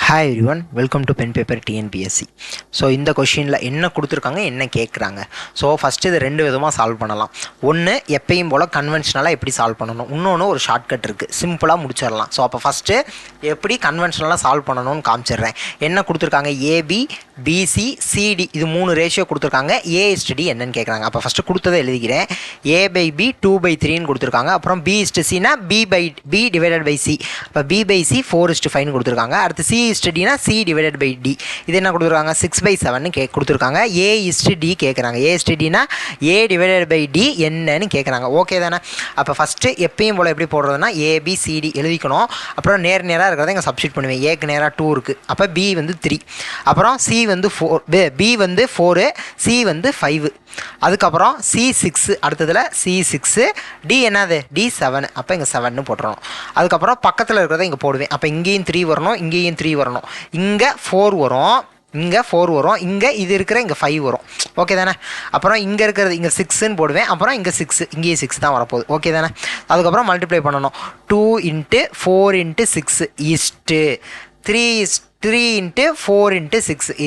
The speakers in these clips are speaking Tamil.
Hi everyone, welcome to pen paper TNPSC. So இந்த கொஷினில் என்ன கொடுத்துருக்காங்க, என்ன கேட்குறாங்க. ஸோ ஃபஸ்ட்டு இது ரெண்டு விதமாக சால்வ் பண்ணலாம். ஒன்று எப்பயும் போல் கன்வென்ஷனலாக எப்படி சால்வ் பண்ணணும், இன்னொன்று ஒரு ஷார்ட்கட் இருக்குது, சிம்பிளாக முடிச்சிடலாம். ஸோ அப்போ ஃபஸ்ட்டு எப்படி கன்வென்ஷனலாக சால்வ் பண்ணணும்னு காமிச்சிடுறேன். என்ன கொடுத்துருக்காங்க, ஏபி பிசி சிடி இது 3 ரேஷியோ கொடுத்துருக்காங்க. ஏ/டி என்னன்னு கேட்குறாங்க. அப்போ ஃபஸ்ட்டு கொடுத்ததை எழுதிக்கிறேன். A/B 2/3ன்னு கொடுத்துருக்காங்க. அப்புறம் B/Cனா B டிவைடட் பை சி. அப்போ B/C 4:5ன்னு கொடுத்துருக்காங்க. அடுத்து C/Dனா C/D. இது என்ன கொடுத்துருக்காங்க, 6/7ன்னு கொடுத்துருக்காங்க. A/D கேட்குறாங்க. A/Dனா A டிவைடட் பை D என்னன்னு கேட்குறாங்க. ஓகே தானே. அப்போ ஃபஸ்ட்டு எப்பயும் போல் எப்படி போடுறதுன்னா ABCD எழுதிக்கணும். அப்புறம் நேராக இருக்கிறத இங்கே சப்ஸ்டிட் பண்ணுவேன். ஏக்கு நேராக 2 இருக்குது. அப்போ B வந்து 3. அப்புறம் C வந்து 4, B வந்து 4, C வந்து 5. அதுக்கப்புறம் C6, அடுத்ததில் C6, D என்னது D7. அப்போ இங்கே 7ன்னு போட்டுறணும். அதுக்கப்புறம் பக்கத்தில் இருக்கிறத இங்கே போடுவேன். அப்போ இங்கேயும் 3 வரணும், இங்கேயும் 3 வரணும், இங்கே 4 வரும், இங்கே 4 வரும், இங்கே இது இருக்கிற இங்கே 5 வரும். ஓகே தானே. அப்புறம் இங்கே இருக்கிறது இங்கே 6ன்னு போடுவேன். அப்புறம் இங்கே 6, இங்கேயும் 6 தான் வரப்போகுது. ஓகே தானே. அதுக்கப்புறம் மல்டிப்ளை பண்ணணும். 2 × 4 × 6 = 3 × 4 × 6 =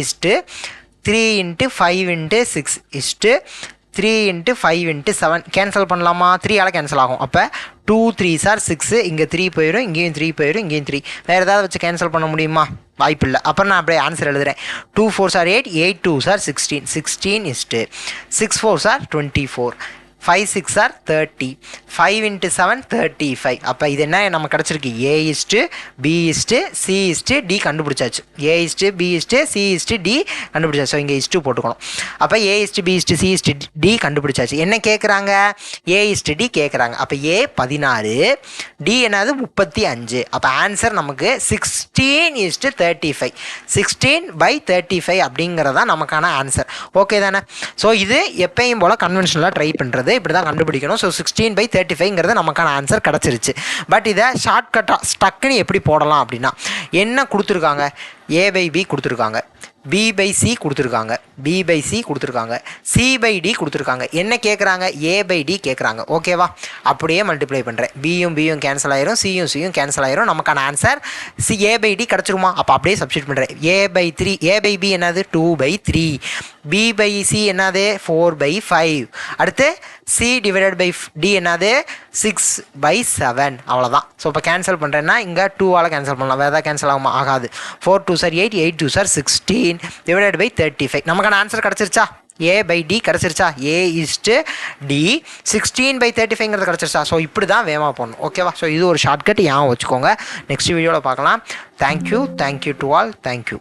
3 × 5 × 6 = 3 × 5 × 7. கேன்சல் பண்ணலாமா? 3ஆல் கேன்சல் ஆகும். அப்போ 2 3s are 6, இங்கே 3 போயிடும், இங்கேயும் 3 போயிடும், இங்கேயும் 3. வேறு ஏதாவது வச்சு கேன்சல் பண்ண முடியுமா? வாய்ப்பு இல்லை. அப்புறம் நான் அப்படியே ஆன்சர் எழுதுகிறேன். 2 4s are 8, 8 2s are 16, 16 = 6 4s are 24, 5 6 are 30, 5 × 7 35. அப்போ இது என்ன நம்ம கிடச்சிருக்கு, A/B/C/D கண்டுபிடிச்சாச்சு. A/B/C/D கண்டுபிடிச்சாச்சு. ஸோ இங்கே இஸ்ட்டு போட்டுக்கணும். அப்போ A/B/C/D கண்டுபிடிச்சாச்சு. என்ன கேட்குறாங்க, A/D கேட்குறாங்க. அப்போ A 16, D என்னது 35. அப்போ ஆன்சர் நமக்கு 16:35, 16/35 அப்படிங்கிறதான் நமக்கான ஆன்சர். ஓகே தானே. ஸோ இது எப்பயும் போல் கன்வென்ஷனலாக ட்ரை பண்ணுறது இப்படி தான் கண்டுபிடிக்கணும். ஸோ 16/35ங்கிறது நமக்கான ஆன்சர் கிடச்சிருச்சு. பட் இதை ஷார்ட்கட்டாக ஸ்டக்குன்னு எப்படி போடலாம் அப்படின்னா, என்ன கொடுத்துருக்காங்க, A/B கொடுத்துருக்காங்க, B/C கொடுத்துருக்காங்க, B/C கொடுத்துருக்காங்க, C/D கொடுத்துருக்காங்க. என்ன கேட்குறாங்க, A/D கேட்குறாங்க. ஓகேவா. அப்படியே மல்டிப்ளை பண்ணுறேன். பியும் கேன்சல் ஆயிரும், சியும் கேன்சல் ஆயிரும். நமக்கான ஆன்சர் A/D கிடச்சிருமா? அப்போ அப்படியே சப்ஸ்டிட் பண்ணுறேன். A/3, A/B என்னது 2/3, B/C என்னது 4/5, அடுத்து C/D என்னது 6/7. அவ்வளோதான். ஸோ இப்போ கேன்சல் பண்ணுறேன்னா இங்கே 2ஆல் கேன்சல் பண்ணலாம். வேறு ஏதாவது கேன்சல் ஆகுமா? ஆகாது. 4 2s are 8, 8 2s are 16 /35. நமக்கான ஆன்சர் கிடச்சிருச்சா? A/D கிடச்சிருச்சா? A/D 16/35ங்கிறது கிடச்சிருச்சா? ஸோ இப்படி தான் வேகமாக போடணும். ஓகேவா. ஸோ இது ஒரு ஷார்ட்கட் ஞாபகம் வச்சுக்கோங்க. நெக்ஸ்ட் வீடியோவில் பார்க்கலாம். Thank you to all. தேங்க்யூ.